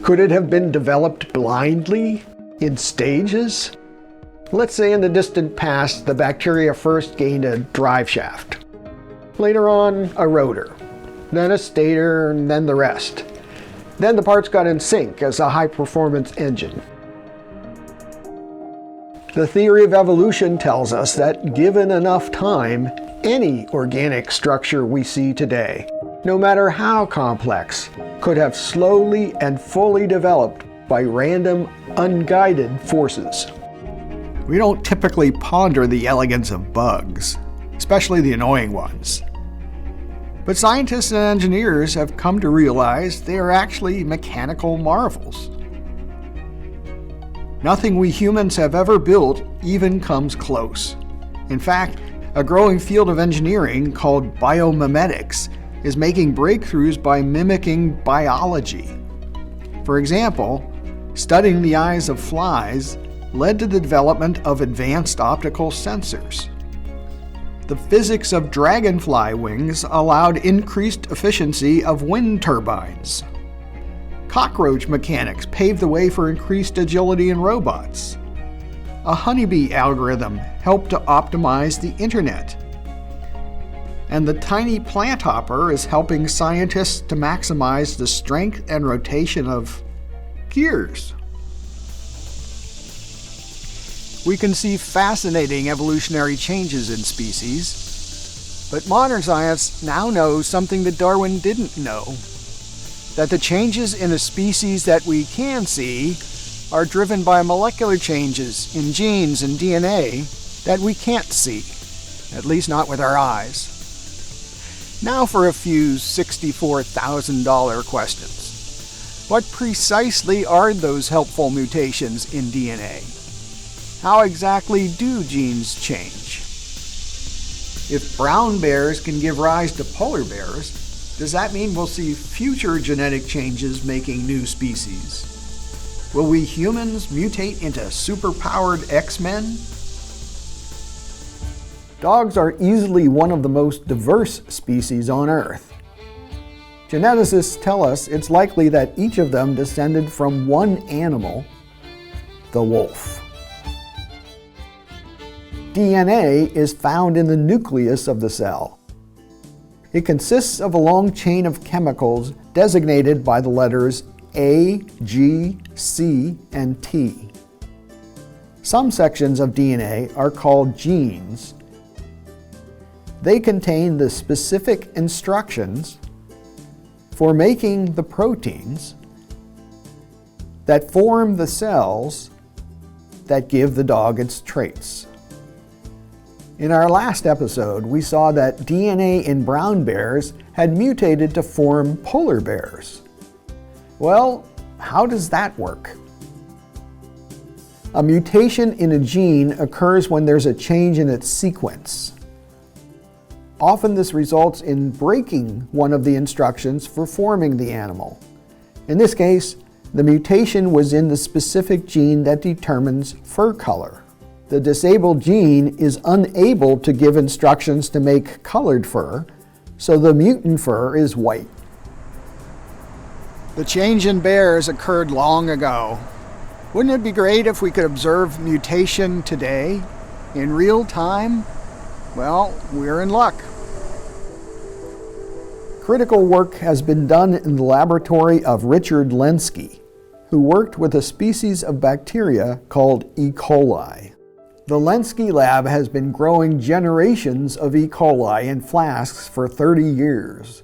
Could it have been developed blindly, in stages? Let's say in the distant past, the bacteria first gained a drive shaft. Later on, a rotor. Then a stator, and then the rest. Then the parts got in sync as a high-performance engine. The theory of evolution tells us that given enough time, any organic structure we see today, no matter how complex, could have slowly and fully developed by random, unguided forces. We don't typically ponder the elegance of bugs, especially the annoying ones. But scientists and engineers have come to realize they are actually mechanical marvels. Nothing we humans have ever built even comes close. In fact, a growing field of engineering called biomimetics is making breakthroughs by mimicking biology. For example, studying the eyes of flies led to the development of advanced optical sensors. The physics of dragonfly wings allowed increased efficiency of wind turbines. Cockroach mechanics paved the way for increased agility in robots. A honeybee algorithm helped to optimize the internet. And the tiny plant hopper is helping scientists to maximize the strength and rotation of gears. We can see fascinating evolutionary changes in species, but modern science now knows something that Darwin didn't know: that the changes in a species that we can see are driven by molecular changes in genes and DNA that we can't see, at least not with our eyes. Now for a few $64,000 questions. What precisely are those helpful mutations in DNA? How exactly do genes change? If brown bears can give rise to polar bears, does that mean we'll see future genetic changes making new species? Will we humans mutate into superpowered X-Men? Dogs are easily one of the most diverse species on Earth. Geneticists tell us it's likely that each of them descended from one animal, the wolf. DNA is found in the nucleus of the cell. It consists of a long chain of chemicals designated by the letters A, G, C, and T. Some sections of DNA are called genes. They contain the specific instructions for making the proteins that form the cells that give the dog its traits. In our last episode, we saw that DNA in brown bears had mutated to form polar bears. Well, how does that work? A mutation in a gene occurs when there's a change in its sequence. Often this results in breaking one of the instructions for forming the animal. In this case, the mutation was in the specific gene that determines fur color. The disabled gene is unable to give instructions to make colored fur, so the mutant fur is white. The change in bears occurred long ago. Wouldn't it be great if we could observe mutation today, in real time? Well, we're in luck. Critical work has been done in the laboratory of Richard Lenski, who worked with a species of bacteria called E. coli. The Lenski lab has been growing generations of E. coli in flasks for 30 years.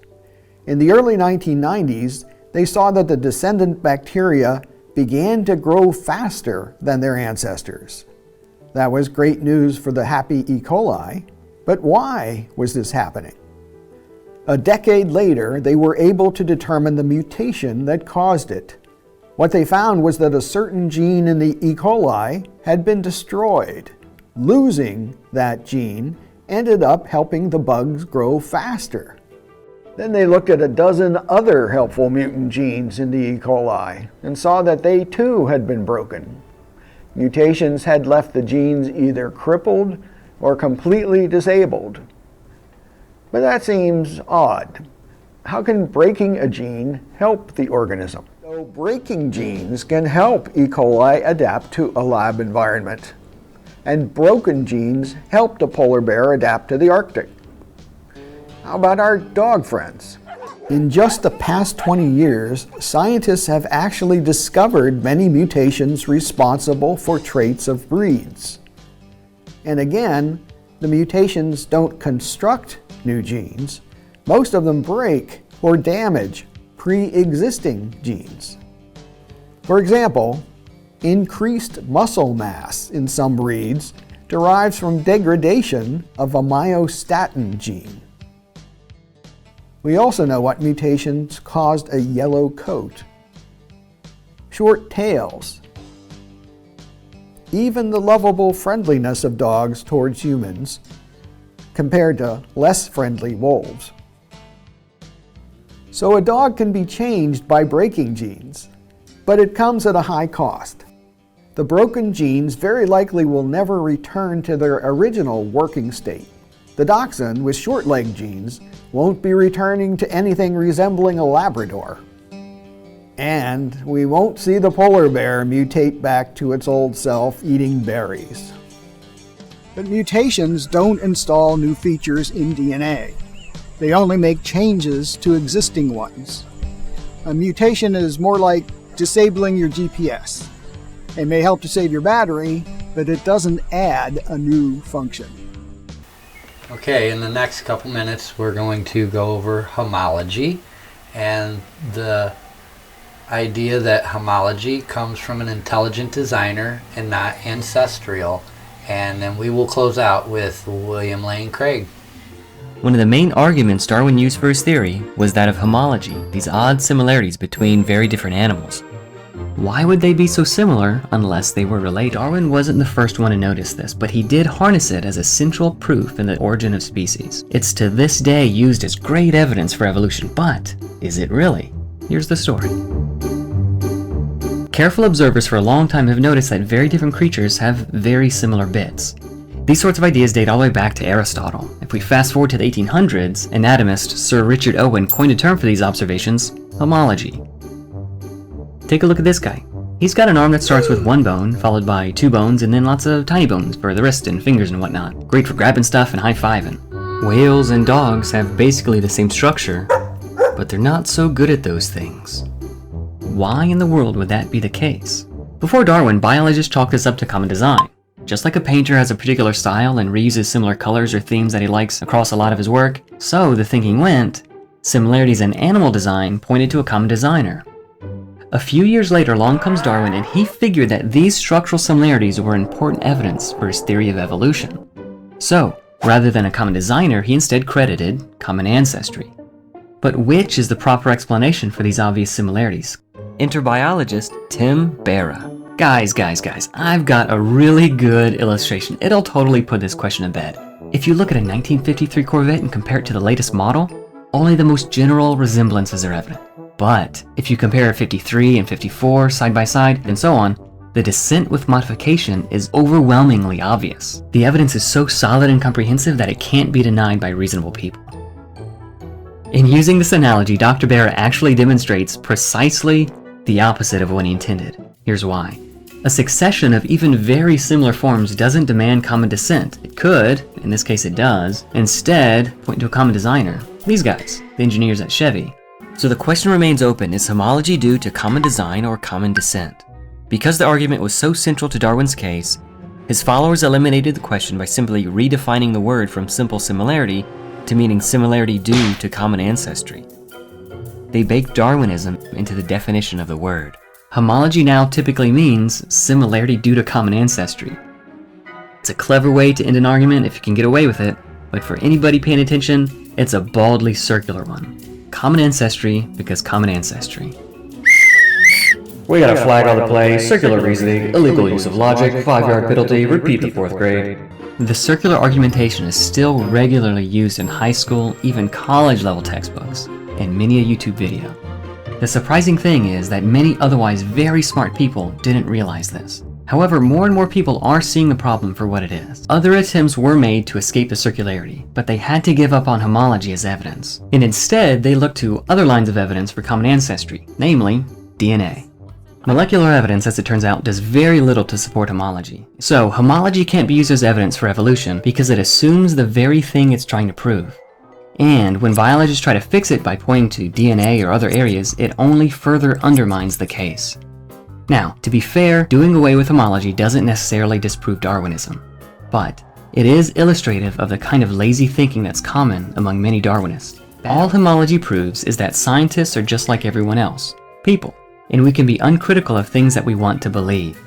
In the early 1990s, they saw that the descendant bacteria began to grow faster than their ancestors. That was great news for the happy E. coli, but why was this happening? A decade later, they were able to determine the mutation that caused it. What they found was that a certain gene in the E. coli had been destroyed. Losing that gene ended up helping the bugs grow faster. Then they looked at a dozen other helpful mutant genes in the E. coli and saw that they too had been broken. Mutations had left the genes either crippled or completely disabled. But that seems odd. How can breaking a gene help the organism? So breaking genes can help E. coli adapt to a lab environment, and broken genes help the polar bear adapt to the Arctic. How about our dog friends? In just the past 20 years, scientists have actually discovered many mutations responsible for traits of breeds. And again, the mutations don't construct new genes. Most of them break or damage pre-existing genes. For example, increased muscle mass in some breeds derives from degradation of a myostatin gene. We also know what mutations caused a yellow coat, short tails, even the lovable friendliness of dogs towards humans compared to less friendly wolves. So a dog can be changed by breaking genes, but it comes at a high cost. The broken genes very likely will never return to their original working state. The dachshund with short-leg genes won't be returning to anything resembling a Labrador. And we won't see the polar bear mutate back to its old self eating berries. But mutations don't install new features in DNA. They only make changes to existing ones. A mutation is more like disabling your GPS. It may help to save your battery, but it doesn't add a new function. Okay, in the next couple minutes we're going to go over homology and the idea that homology comes from an intelligent designer and not ancestral. And then we will close out with William Lane Craig. One of the main arguments Darwin used for his theory was that of homology, these odd similarities between very different animals. Why would they be so similar unless they were related? Darwin wasn't the first one to notice this, but he did harness it as a central proof in the origin of species. It's to this day used as great evidence for evolution, but is it really? Here's the story. Careful observers for a long time have noticed that very different creatures have very similar bits. These sorts of ideas date all the way back to Aristotle. If we fast forward to the 1800s, anatomist Sir Richard Owen coined a term for these observations, homology. Take a look at this guy. He's got an arm that starts with one bone, followed by two bones, and then lots of tiny bones for the wrist and fingers and whatnot. Great for grabbing stuff and high-fiving. Whales and dogs have basically the same structure, but they're not so good at those things. Why in the world would that be the case? Before Darwin, biologists chalked this up to common design. Just like a painter has a particular style and reuses similar colors or themes that he likes across a lot of his work, so the thinking went, Similarities in animal design pointed to a common designer. A few years later, along comes Darwin, and he figured that these structural similarities were important evidence for his theory of evolution. So, rather than a common designer, he instead credited common ancestry. But which is the proper explanation for these obvious similarities? Enter biologist Tim Behe. Guys, I've got a really good illustration. It'll totally put this question to bed. If you look at a 1953 Corvette and compare it to the latest model, only the most general resemblances are evident. But if you compare 53 and 54 side by side, and so on, the descent with modification is overwhelmingly obvious. The evidence is so solid and comprehensive that it can't be denied by reasonable people. In using this analogy, Dr. Behe actually demonstrates precisely the opposite of what he intended. Here's why. A succession of even very similar forms doesn't demand common descent. It could, in this case it does, instead point to a common designer. These guys, the engineers at Chevy. So the question remains open, is homology due to common design or common descent? Because the argument was so central to Darwin's case, his followers eliminated the question by simply redefining the word from simple similarity to meaning similarity due to common ancestry. They baked Darwinism into the definition of the word. Homology now typically means similarity due to common ancestry. It's a clever way to end an argument if you can get away with it, but for anybody paying attention, it's a baldly circular one. Common ancestry because common ancestry. We got a flag on the play, circular reasoning, illegal use of logic, 5-yard penalty, repeat the 4th grade. The circular argumentation is still regularly used in high school, even college level textbooks, and many a YouTube video. The surprising thing is that many otherwise very smart people didn't realize this. However, more and more people are seeing the problem for what it is. Other attempts were made to escape the circularity, but they had to give up on homology as evidence. And instead, they looked to other lines of evidence for common ancestry, namely DNA. Molecular evidence, as it turns out, does very little to support homology. So, homology can't be used as evidence for evolution because it assumes the very thing it's trying to prove. And when biologists try to fix it by pointing to DNA or other areas, it only further undermines the case. Now, to be fair, doing away with homology doesn't necessarily disprove Darwinism, but it is illustrative of the kind of lazy thinking that's common among many Darwinists. All homology proves is that scientists are just like everyone else, people, and we can be uncritical of things that we want to believe.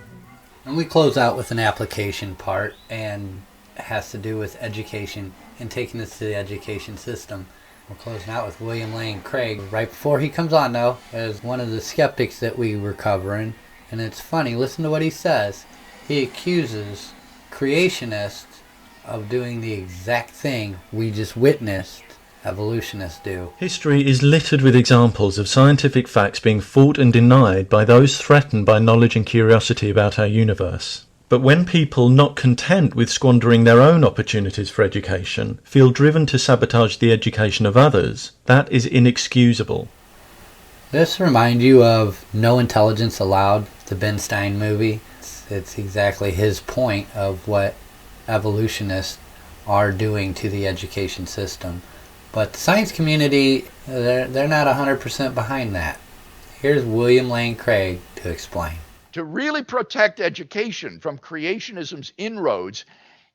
And we close out with an application part, and it has to do with education and taking this to the education system. We're closing out with William Lane Craig. Right before he comes on, though, as one of the skeptics that we were covering, and it's funny, listen to what he says. He accuses creationists of doing the exact thing we just witnessed evolutionists do. History is littered with examples of scientific facts being fought and denied by those threatened by knowledge and curiosity about our universe. But when people, not content with squandering their own opportunities for education, feel driven to sabotage the education of others, that is inexcusable. This reminds you of No Intelligence Allowed, the Ben Stein movie. It's exactly his point of what evolutionists are doing to the education system. But the science community, they're not 100% behind that. Here's William Lane Craig to explain. To really protect education from creationism's inroads,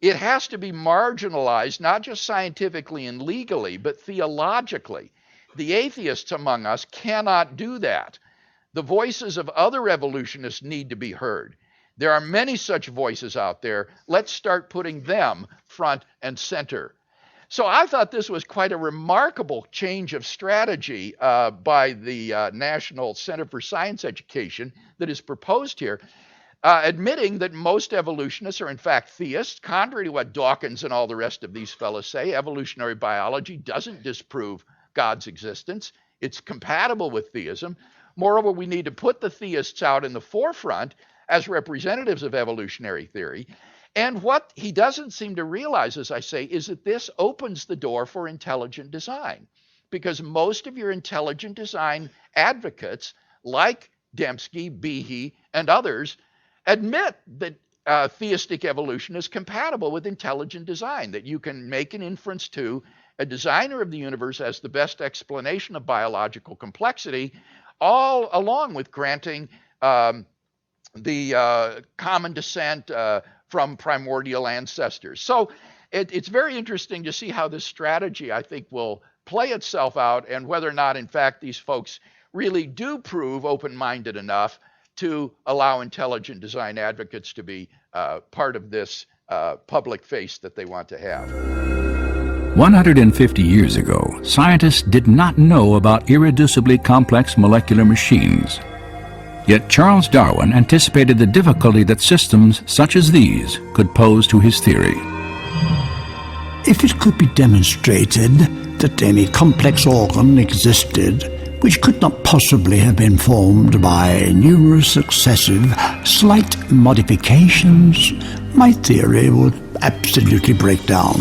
it has to be marginalized, not just scientifically and legally, but theologically. The atheists among us cannot do that. The voices of other evolutionists need to be heard. There are many such voices out there. Let's start putting them front and center. So I thought this was quite a remarkable change of strategy by the National Center for Science Education that is proposed here, admitting that most evolutionists are in fact theists. Contrary to what Dawkins and all the rest of these fellows say, evolutionary biology doesn't disprove God's existence. It's compatible with theism. Moreover, we need to put the theists out in the forefront as representatives of evolutionary theory. And what he doesn't seem to realize, as I say, is that this opens the door for intelligent design. Because most of your intelligent design advocates, like Dembski, Behe, and others, admit that theistic evolution is compatible with intelligent design, that you can make an inference to a designer of the universe as the best explanation of biological complexity, all along with granting the common descent from primordial ancestors. So it's very interesting to see how this strategy, I think, will play itself out, and whether or not, in fact, these folks really do prove open-minded enough to allow intelligent design advocates to be part of this public face that they want to have. 150 years ago, scientists did not know about irreducibly complex molecular machines. Yet Charles Darwin anticipated the difficulty that systems such as these could pose to his theory. If it could be demonstrated that any complex organ existed which could not possibly have been formed by numerous successive slight modifications, my theory would absolutely break down.